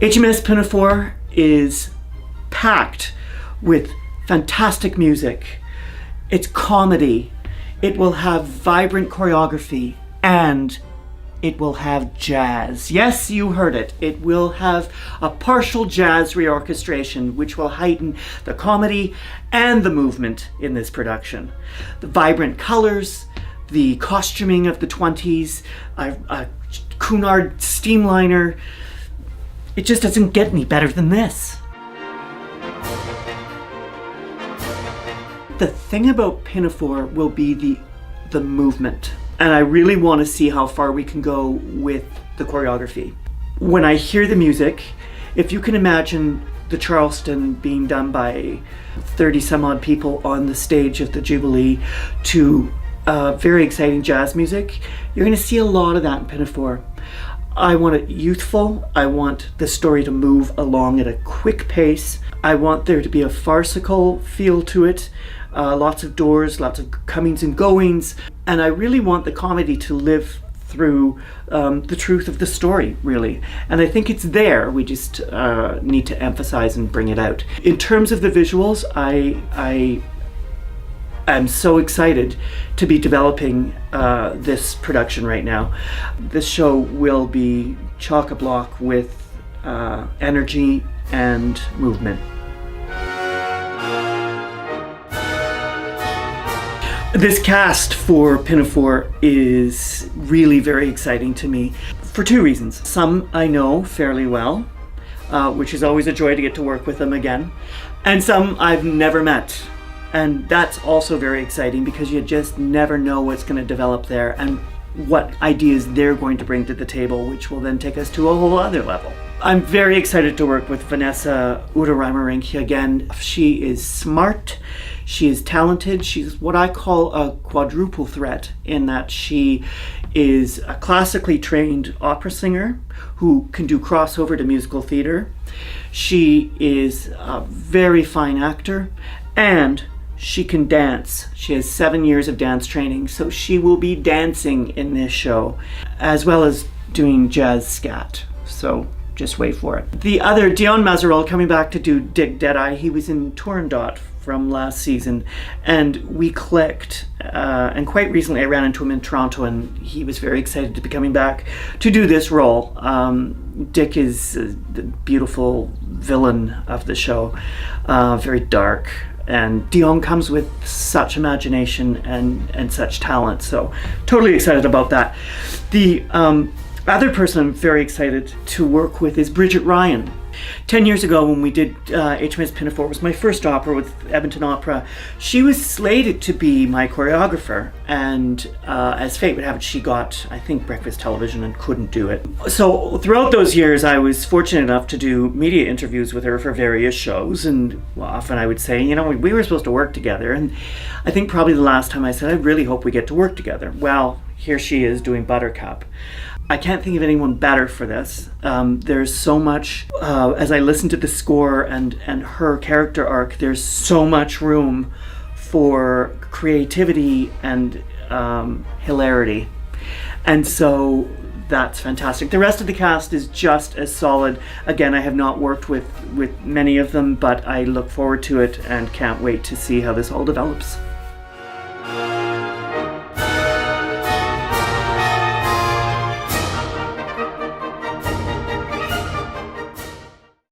HMS Pinafore is packed with fantastic music. It's comedy. It will have vibrant choreography, and it will have jazz. Yes, you heard it. It will have a partial jazz reorchestration, which will heighten the comedy and the movement in this production. The vibrant colors, the costuming of the 20s, a Cunard steamliner. It just doesn't get any better than this. The thing about Pinafore will be the movement. And I really want to see how far we can go with the choreography. When I hear the music, if you can imagine the Charleston being done by 30 some odd people on the stage of the Jubilee to very exciting jazz music, you're going to see a lot of that in Pinafore. I want it youthful. I want the story to move along at a quick pace. I want there to be a farcical feel to it. Lots of doors, lots of comings and goings. And I really want the comedy to live through the truth of the story, really. And I think it's there. We just need to emphasize and bring it out. In terms of the visuals, I'm so excited to be developing this production right now. This show will be chock-a-block with energy and movement. This cast for Pinafore is really very exciting to me for two reasons. Some I know fairly well, which is always a joy to get to work with them again, and some I've never met. And that's also very exciting because you just never know what's going to develop there and what ideas they're going to bring to the table, which will then take us to a whole other level. I'm very excited to work with Vanessa Uda-Reimerink again. She is smart, she is talented, she's what I call a quadruple threat in that she is a classically trained opera singer who can do crossover to musical theater. She is a very fine actor, and she can dance. She has 7 years of dance training, so she will be dancing in this show, as well as doing jazz scat. So just wait for it. The other, Dion Mazerol, coming back to do Dick Deadeye. He was in Turandot from last season, and we clicked. And quite recently I ran into him in Toronto, and he was very excited to be coming back to do this role. Dick is the beautiful villain of the show, very dark. And Dion comes with such imagination and such talent, so totally excited about that. The other person I'm very excited to work with is Bridget Ryan. 10 years ago when we did HMS Pinafore, it was my first opera with Edmonton Opera. She was slated to be my choreographer, and as fate would have it, she got, I think, breakfast television and couldn't do it. So throughout those years, I was fortunate enough to do media interviews with her for various shows, and often I would say, you know, we were supposed to work together, and I think probably the last time I said, I really hope we get to work together. Well, here she is doing Buttercup. I can't think of anyone better for this. There's so much, as I listen to the score and her character arc, there's so much room for creativity and hilarity. And so that's fantastic. The rest of the cast is just as solid. Again, I have not worked with many of them, but I look forward to it and can't wait to see how this all develops.